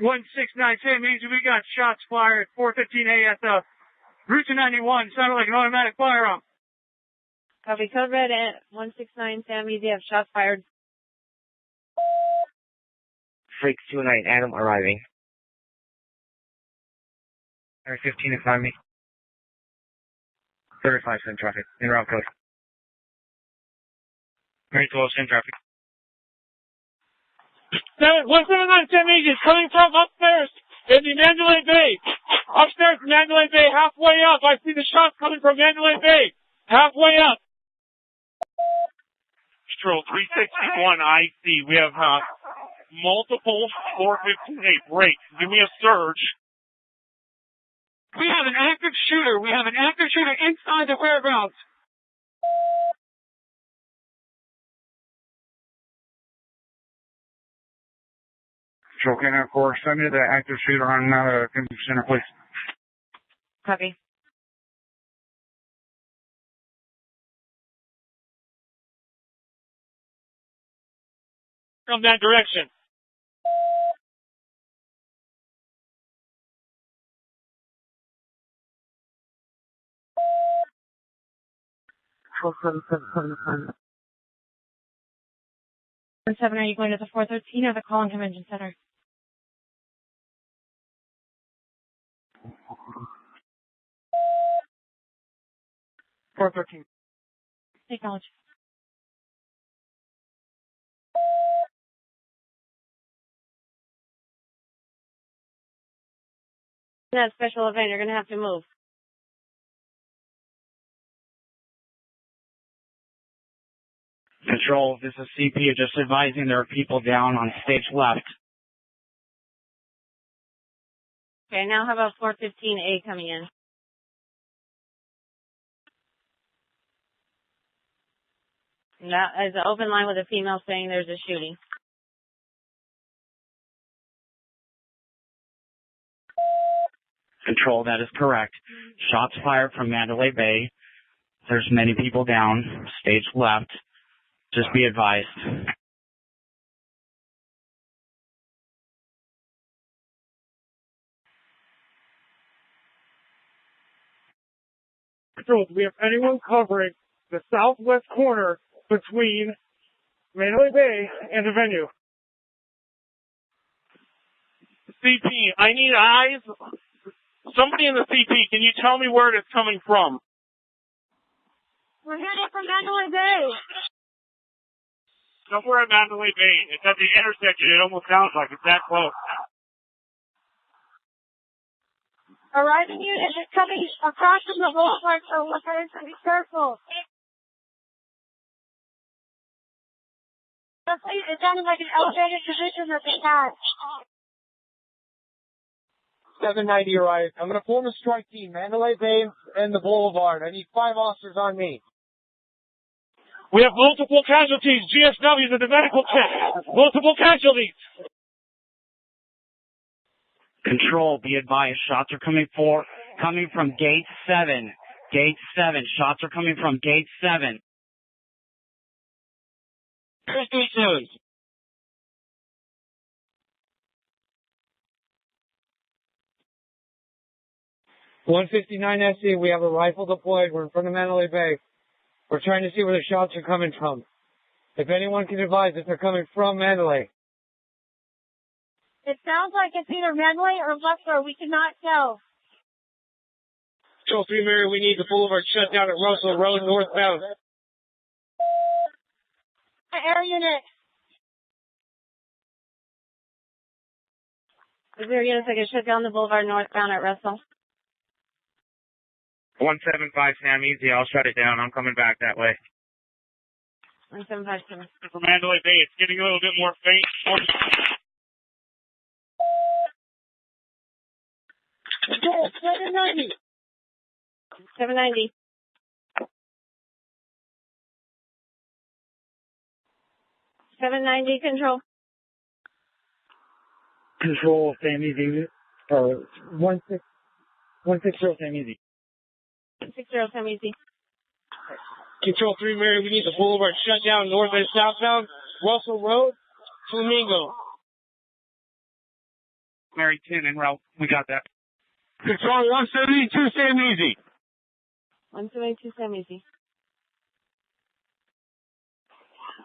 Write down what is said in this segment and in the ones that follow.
169 San Easy, we got shots fired 4:15 at the Route 291. Sounded like an automatic firearm. Copy. Code red at 169 Sam Easy. Have shots fired. Freaks 29 Adam arriving. 15 in front of me. 35 in traffic. In route code. Very close in traffic. 179 San Easy is coming from upstairs in the Mandalay Bay. Upstairs in Mandalay Bay, halfway up. I see the shots coming from Mandalay Bay. Halfway up. Control 361 IC. We have multiple 415A breaks. Give me a surge. We have an active shooter. We have an active shooter inside the whereabouts. Control Canada 4, send me the active shooter on Convention Center, please. Copy. From that direction. Seven, are you going to the 413 or the Collin Convention Center? .413. Acknowledge. That special event, you're going to have to move. Control, this is CP. Just advising there are people down on stage left. Okay, now how about 415A coming in? That is an open line with a female saying there's a shooting. Control, that is correct. Shots fired from Mandalay Bay. There's many people down, stage left. Just be advised. Control, do we have anyone covering the southwest corner between Mandalay Bay and the venue? CP, I need eyes. Somebody in the CP, can you tell me where it's coming from? We're headed from Mandalay Bay. Somewhere at Mandalay Bay. It's at the intersection. It almost sounds like it's that close. Arriving unit is coming across from the boulevard, so we're going to be careful. It sounded like an elevated position of the cat. 790 arrived. I'm going to form a strike team, Mandalay Bay and the boulevard. I need 5 officers on me. We have multiple casualties. GSW's at the medical tent. Multiple casualties. Control, be advised. Shots are coming from gate 7. Gate 7. Shots are coming from gate 7. 337. .159 SC, we have a rifle deployed. We're in front of Mandalay Bay. We're trying to see where the shots are coming from. If anyone can advise if they're coming from Mandalay. It sounds like it's either Mandalay or Luxor. We cannot tell. Control 3 Mary, we need the boulevard shut down at Russell Road northbound. Air unit. Is there units that can shut down the boulevard northbound at Russell? 175 Sam Easy. I'll shut it down. I'm coming back that way. 1757. From Mandalay Bay, it's getting a little bit more faint. 790. 790. Control. Control Sam Easy. 160 Sam Easy. 60 Sam Easy. Control 3 Mary, we need the boulevard shut down north and southbound. Russell Road, Flamingo. Mary 10 en route. We got that. Control 172, Sam Easy. 172, Sam Easy.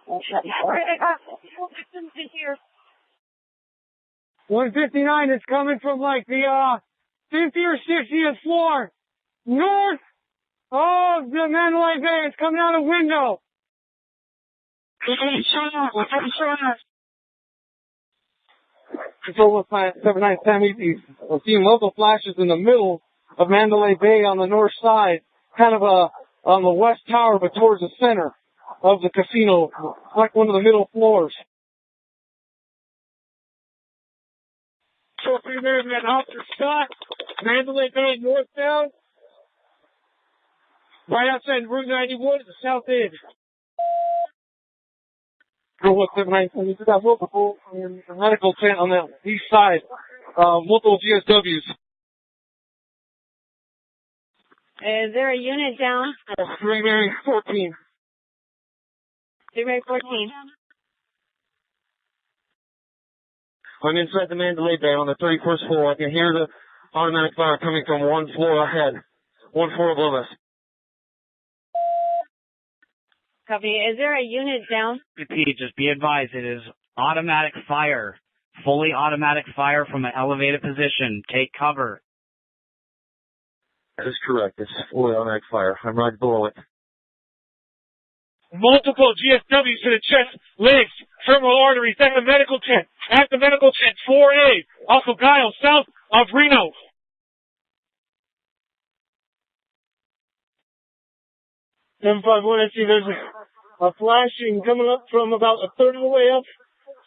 159 is coming from like the 50th or 60th floor north of the Mandalay Bay. It's coming out a window. Control 179 Sam Easy. We're seeing local flashes in the middle of Mandalay Bay on the north side, kind of on the west tower, but towards the center of the casino, like one of the middle floors. So there's an officer shot, Mandalay Bay northbound, right outside Route 91 at the south end. Control 179, we got multiple medical tent on the east side, multiple GSWs. Is there a unit down? 3 Mary 14. 3 Mary 14. I'm inside the Mandalay Bay on the 31st floor. I can hear the automatic fire coming from one floor ahead, one floor above us. Copy. Is there a unit down? Repeat, just be advised, it is automatic fire, fully automatic fire from an elevated position. Take cover. That is correct. It's fully automatic fire. I'm right below it. Multiple GSWs to the chest, legs, femoral arteries, at the medical tent. At the medical tent, 4A, off of Guile, south of Reno. M51, I see there's a flashing coming up from about a third of the way up,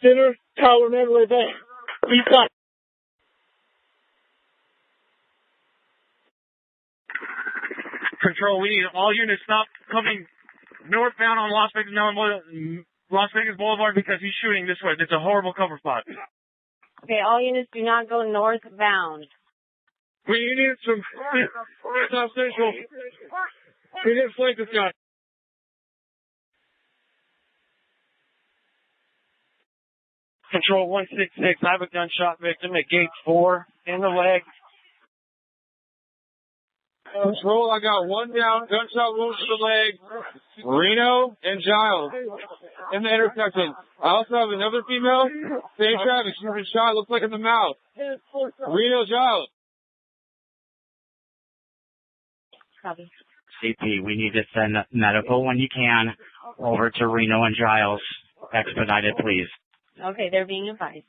center tower, Mandalay Bay. East side. Control, we need all units stop coming northbound on Las Vegas Boulevard because he's shooting this way. It's a horrible cover spot. Okay, all units do not go northbound. We need some South Central. We need to flank this guy. Control 166, I have a gunshot victim at gate 4 in the leg. Control, I got one down, gunshot wound to the leg, Reno and Giles in the intersection. I also have another female, same traffic, she's been shot, looks like in the mouth. Reno, Giles. Copy. CP, we need to send medical when you can over to Reno and Giles. Expedited, please. Okay, they're being advised.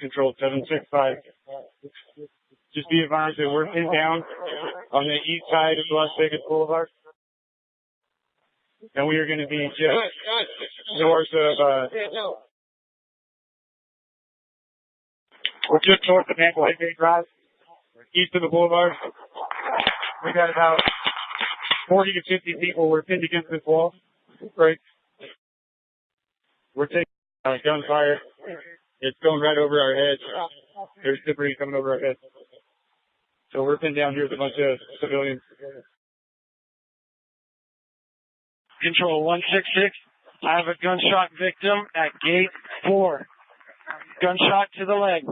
Control 765. Just be advised that we're pinned down on the east side of Las Vegas Boulevard. And we are going to be just north of, we're just north of Mandalay Bay Drive, east of the boulevard. We got about 40 to 50 people. We're pinned against this wall. Right. We're taking gunfire. It's going right over our heads. There's debris coming over our heads. So we're pinned down here with a bunch of civilians. Control 166. I have a gunshot victim at gate 4. Gunshot to the leg.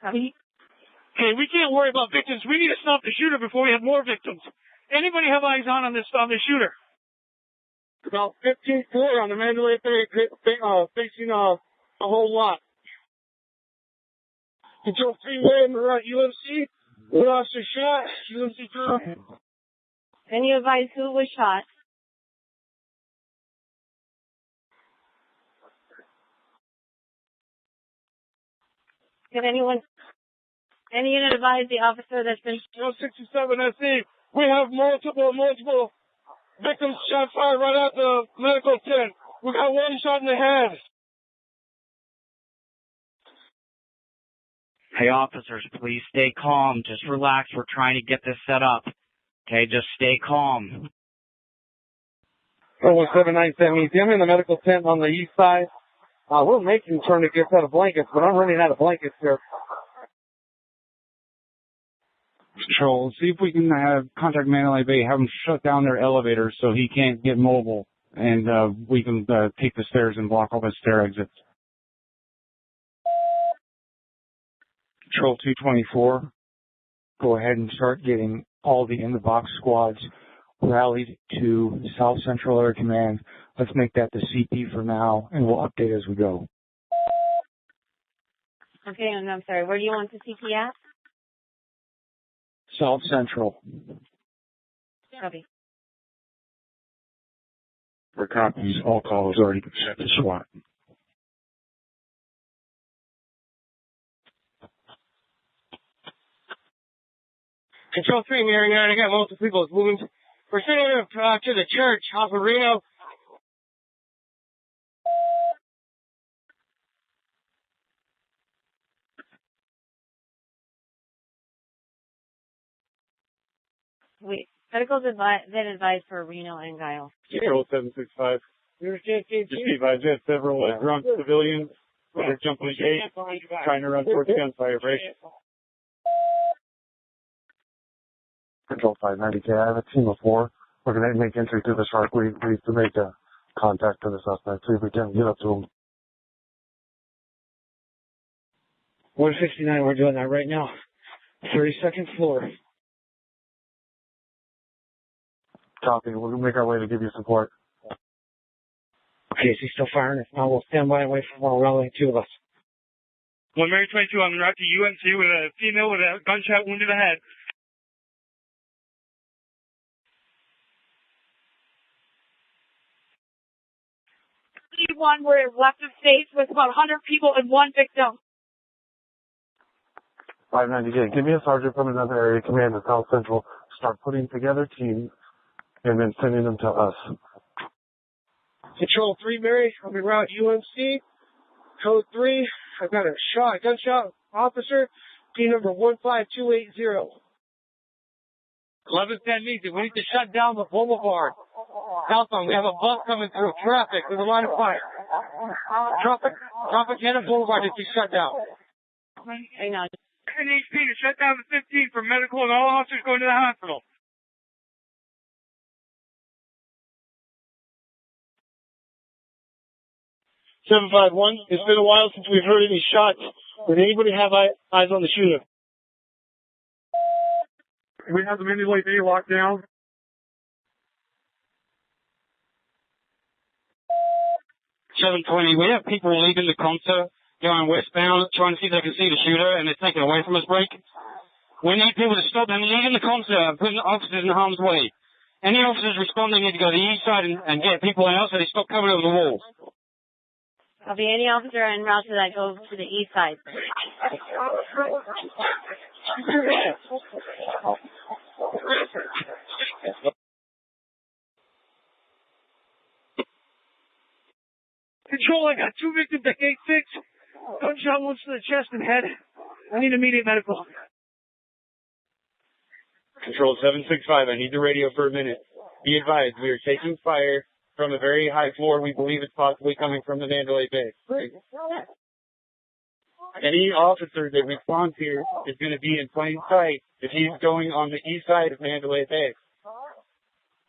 Copy. Okay, we can't worry about victims. We need to stop the shooter before we have more victims. Anybody have eyes on this shooter? About 15th floor on the Mandalay Bay, facing a whole lot. Control 3-way on the right, UMC. One officer shot, UMC drill. Can you advise who was shot? Can any unit advise the officer that's been... 67 SE. We have multiple victims shot fired right at the medical tent. We got one shot in the head. Hey, officers, please stay calm. Just relax. We're trying to get this set up. Okay, just stay calm. 179 Easy. I'm in the medical tent on the east side. We're making turn to get out of blankets, but I'm running out of blankets here. Control, see if we can contact Mandalay Bay, have them shut down their elevators so he can't get mobile, and we can take the stairs and block all the stair exits. Control 224, go ahead and start getting all the in-the-box squads rallied to South Central Air Command. Let's make that the CP for now, and we'll update as we go. Okay, and I'm sorry, where do you want the CP at? South Central. Copy. For copies, all calls already been sent to SWAT. Control 3, Mary 9, I got multiple people moving. We're sending them to the church off of Reno. Wait, medical's been advised for Reno and Guile. Control 765. Just be advised, we have several drunk civilians that are jumping the gate, trying to run towards gunfire break. Control 590K, I have a team of 4. We're going to make entry through the shark. We need to make a contact to the suspect, see if we can get up to him. 169, we're doing that right now. 32nd floor. Copy, we'll make our way to give you support. Okay, is he still firing? If not, we'll stand by and wait for more rallying, 2 of us. 1 Mary 22 on the route to UNC with a female with a gunshot wound to the head. One where it left of stage with about 100 people and 1 victim. 590K, give me a sergeant from another area command at South Central. Start putting together teams and then sending them to us. Control 3, Mary, on the route UNC. Code 3, I've got a gunshot officer, team number 15280. 1110 needs it. We need to shut down the boulevard. Southbound, we have a bus coming through. Traffic, there's a line of fire. Tropicana Boulevard needs to be shut down. Hang on. NHP to shut down the 15 for medical and all officers going to the hospital. Seven five one. It's been a while since we've heard any shots. Would anybody have eyes on the shooter? We have the Mandalay Bay locked down. 720, we have people leaving the concert, going westbound, trying to see if they can see the shooter, and they're taken away from us, break. We need people to stop them leaving the concert, putting officers in harm's way. Any officers responding need to go to the east side and get people out so they stop coming over the walls. I'll be any officer en route to that goes to the east side. Control, I got 2 victims at gate 6. Gunshot wounds to the chest and head. I need immediate medical. Control 765, I need the radio for a minute. Be advised, we are taking fire from a very high floor. We believe it's possibly coming from the Mandalay Bay. Any officer that responds here is going to be in plain sight if he's going on the east side of Mandalay Bay.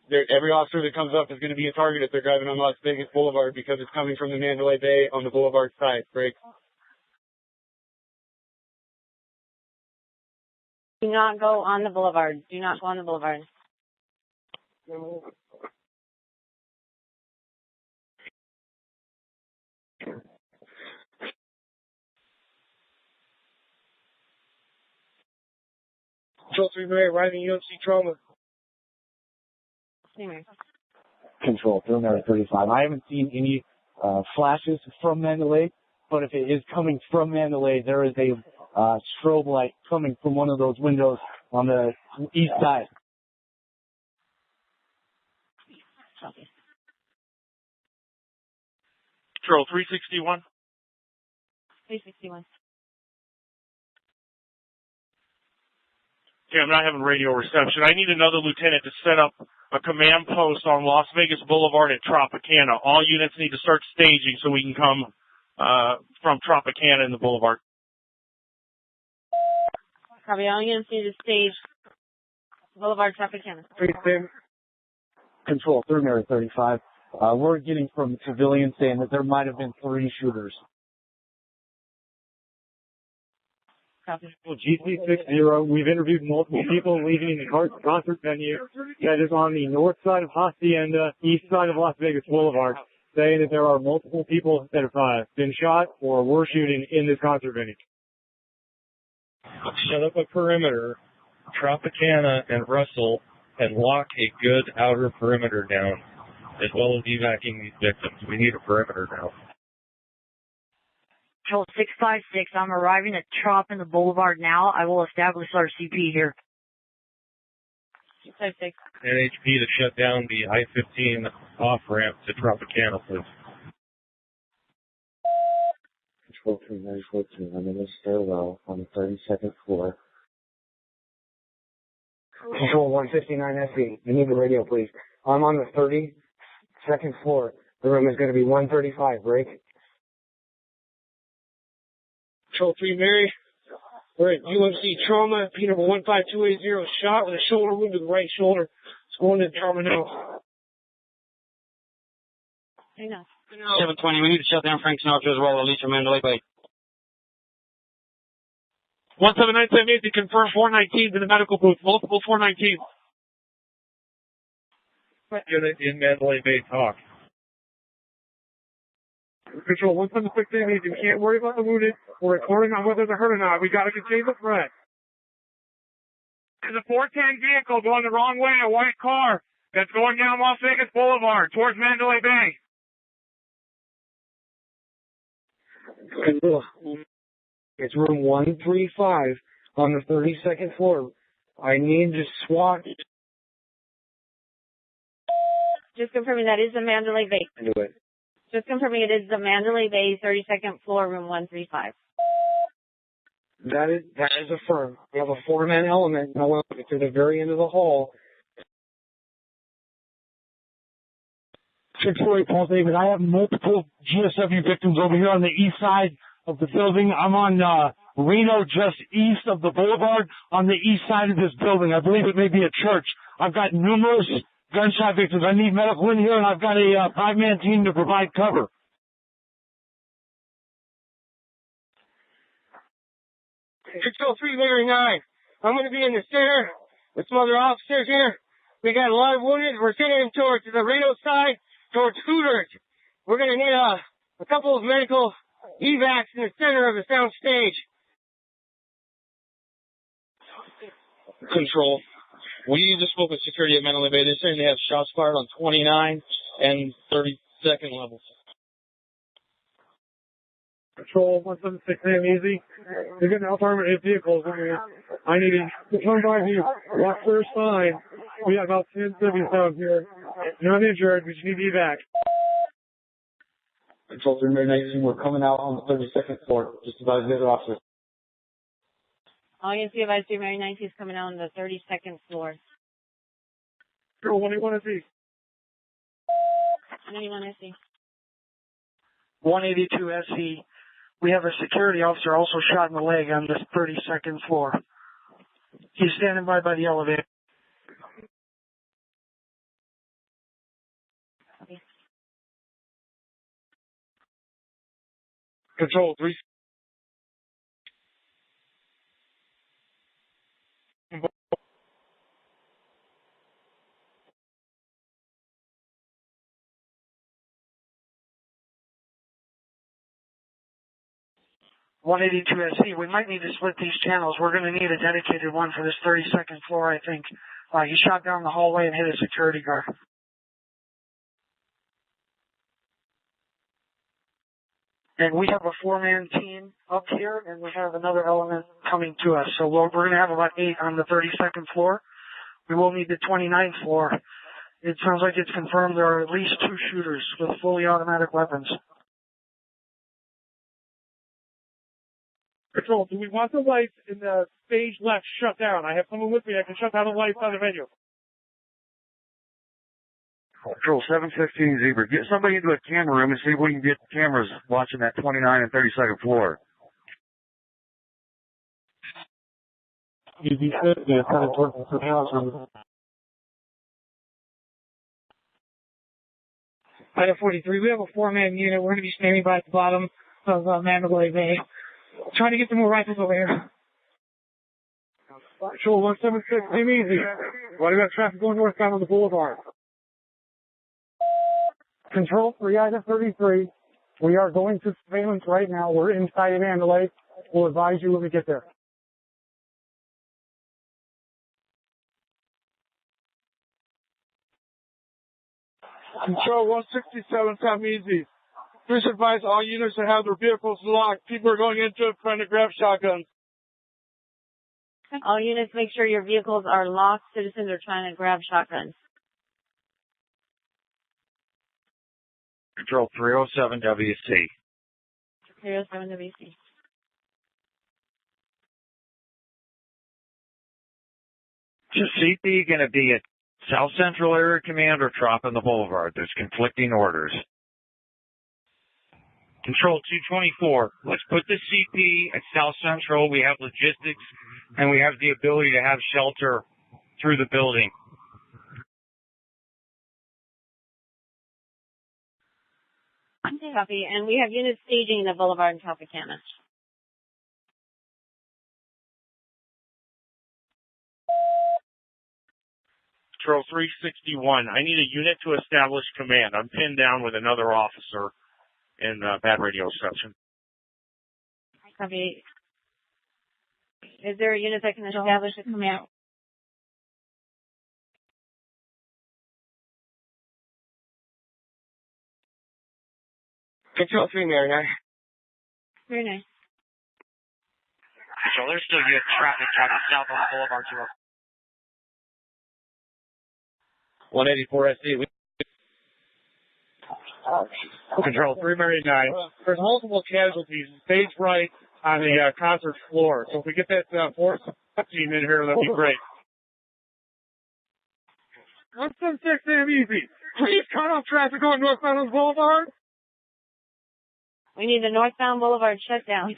Every officer that comes up is going to be a target if they're driving on Las Vegas Boulevard because it's coming from the Mandalay Bay on the Boulevard side. Break. Do not go on the boulevard. Do not go on the boulevard. Control 3, Mary, arriving UNC trauma. Control, Maryland 35. I haven't seen any flashes from Mandalay, but if it is coming from Mandalay, there is a strobe light coming from one of those windows on the east side. Control 361. 361. Okay, I'm not having radio reception. I need another lieutenant to set up a command post on Las Vegas Boulevard at Tropicana. All units need to start staging so we can come from Tropicana in the Boulevard. Probably all units need to stage Boulevard, Tropicana. Control, through Mary 35. We're getting from civilians saying that there might have been 3 shooters. GC60, we've interviewed multiple people leaving the concert venue that is on the north side of Hacienda, east side of Las Vegas Boulevard, saying that there are multiple people that have been shot or were shooting in this concert venue. Set up a perimeter, Tropicana and Russell, and lock a good outer perimeter down, as well as evacuating these victims. We need a perimeter now. Control 656, I'm arriving at Trop in the Boulevard now. I will establish our CP here. 656. NHP to shut down the I-15 off-ramp to Tropicana, please. Control 3942, I'm in the stairwell on the 32nd floor. Control 159 SE, I need the radio, please. I'm on the 32nd floor. The room is going to be 135, break. Control 3 Mary, we're at UMC Trauma, P number 15280, shot with a shoulder wound to the right shoulder. It's going to trauma now. 720, we need to shut down Frank Sinatra as well, Alicia Mandalay Bay. 17978 to confirm 419 to the medical booth, multiple 419. Unit in Mandalay Bay, talk. Control 17678, you can't worry about the wounded. We're reporting on whether they're hurt or not. We got to contain the threat. There's a 410 vehicle going the wrong way, a white car that's going down Las Vegas Boulevard towards Mandalay Bay. It's room 135 on the 32nd floor. I need to SWAT. Just confirming that is the Mandalay Bay. Do it. Just confirming it is the Mandalay Bay, 32nd floor, room 135. That is affirmed. We have a 4-man element. Now we're to the very end of the hall. 648 Paul David, I have multiple GSW victims over here on the east side of the building. I'm on Reno, just east of the boulevard, on the east side of this building. I believe it may be a church. I've got numerous gunshot victims. I need medical in here, and I've got a 5-man team to provide cover. Control 3 Mary 9. I'm going to be in the center with some other officers here. We got a lot of wounded. We're sending them towards the Reno side, towards Hooters. We're going to need a couple of medical evacs in the center of the sound stage. Control. We just spoke with security at Mandalay Bay. They're saying they have shots fired on 29 and 32nd levels. Control 176 easy. They're getting out-armored vehicles in here. I need to come by here. Watch their sign. We got about 10 civvies down here. You're not injured. We just need evac. Control 3 Mary 19, we're coming out on the 32nd floor, just about the other officers. All you can see about 3 Mary 19 is coming out on the 32nd floor. Control 181 SE. 91 SE. 182 SE. We have a security officer also shot in the leg on the 32nd floor. He's standing by the elevator. Control 3. SE. We might need to split these channels. We're going to need a dedicated one for this 32nd floor, I think. He shot down the hallway and hit a security guard. And we have a 4-man team up here, and we have another element coming to us. So we're going to have about 8 on the 32nd floor. We will need the 29th floor. It sounds like it's confirmed there are at least 2 shooters with fully automatic weapons. Control, do we want the lights in the stage left shut down? I have someone with me that can shut down the lights on the venue. Control 715 Zebra. Get somebody into a camera room and see if we can get cameras watching that 29 and 32nd floor. Easy fit, and it's kind of towards the surveillance. Item 43, we have a 4-man unit. We're going to be standing by at the bottom of Mandalay Bay. Trying to get some more rifles over here. Patrol 176, aim easy. Why do we have traffic going northbound on the boulevard? Control 3, item 33. We are going to surveillance right now. We're inside of Mandalay. We'll advise you when we get there. Control 167, come easy. Please advise all units to have their vehicles locked. People are going into it trying to grab shotguns. All units, make sure your vehicles are locked. Citizens are trying to grab shotguns. Control 307 WC. 307 WC. Is CP going to be at South Central Area Command or Trop on the Boulevard? There's conflicting orders. Control 224, let's put the CP at South Central. We have logistics, and we have the ability to have shelter through the building. Copy. And we have units staging the Boulevard in Tropicana. Control 361, I need a unit to establish command. I'm pinned down with another officer in bad radio reception. Copy. Is there a unit that can establish a command? Control 3, Mary. Very nice. So there's still good traffic traffic south on Boulevard 184 SD. Control 3, Mary 9. There's multiple casualties stage right on the concert floor. So if we get that force team in here, that'd be great. 176, damn easy. Please cut off traffic going northbound on the boulevard. We need the northbound Boulevard shut down.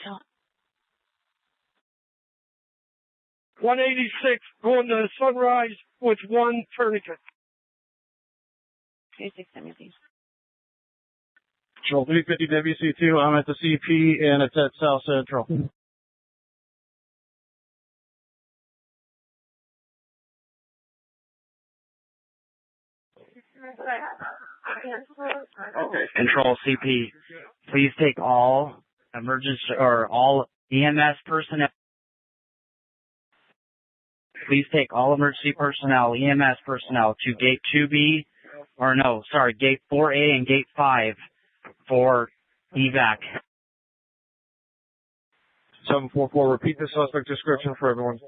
186 going to Sunrise with one tourniquet. 2670. Control 350 WC2, I'm at the CP and it's at South Central. Control CP, please take all emergency or all EMS personnel. Please take all emergency personnel, EMS personnel to gate 2B, gate 4A and gate 5 for evac. 744, repeat the suspect description for everyone.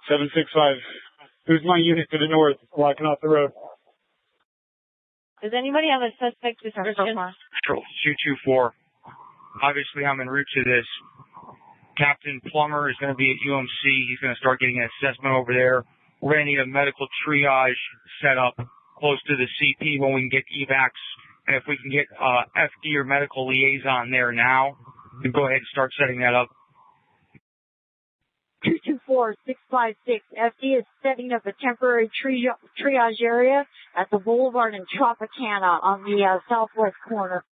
Seven 6-5. Who's my unit to the north, blocking off the road? Does anybody have a suspect description? Control 224. Obviously, I'm en route to this. Captain Plummer is going to be at UMC. He's going to start getting an assessment over there. We're going to need a medical triage set up close to the CP when we can get evacs. And if we can get FD or medical liaison there now, we can go ahead and start setting that up. 224-656. FD is setting up a temporary triage area at the Boulevard in Tropicana on the southwest corner.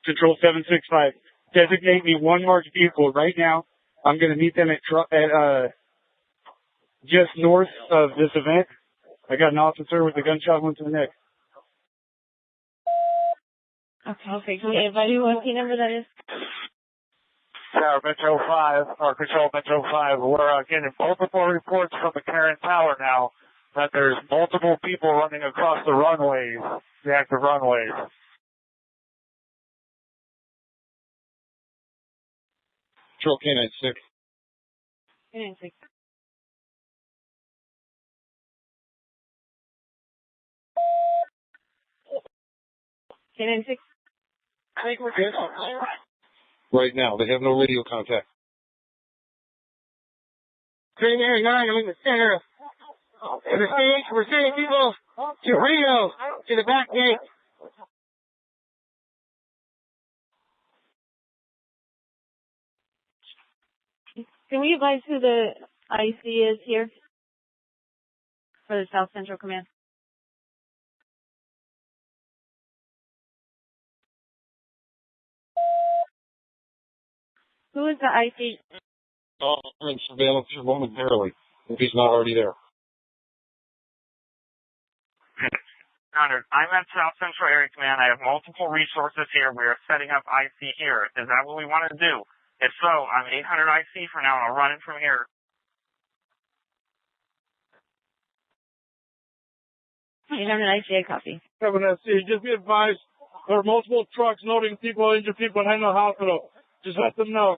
Control 765. Designate me one marked vehicle right now. I'm going to meet them at just north of this event. I got an officer with a gunshot wound to the neck. Okay. Can anybody what the number that is? Tower Metro 5, or Control Metro 5, we're getting multiple reports from the Karen Tower now that there's multiple people running across the runways, the active runways. Control K-9 6. K-9 6. K-9 6. I think we're good. Right now, they have no radio contact. Green Area 9, I'm in the center. We're sending people to Rio, to the back gate. Can we advise who the IC is here for the South Central Command? Who is the IC? I'm in surveillance here momentarily, if he's not already there. I'm at South Central Area Command. I have multiple resources here. We are setting up IC here. Is that what we want to do? If so, I'm 800 IC for now, and I'll run it from here. 800 IC, copy. 7 SC, just be advised, there are multiple trucks loading people, injured people behind the hospital. Just let them know.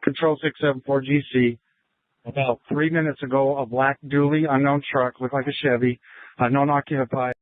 Control 674 GC. About 3 minutes ago, a black dually unknown truck, looked like a Chevy, unknown occupied.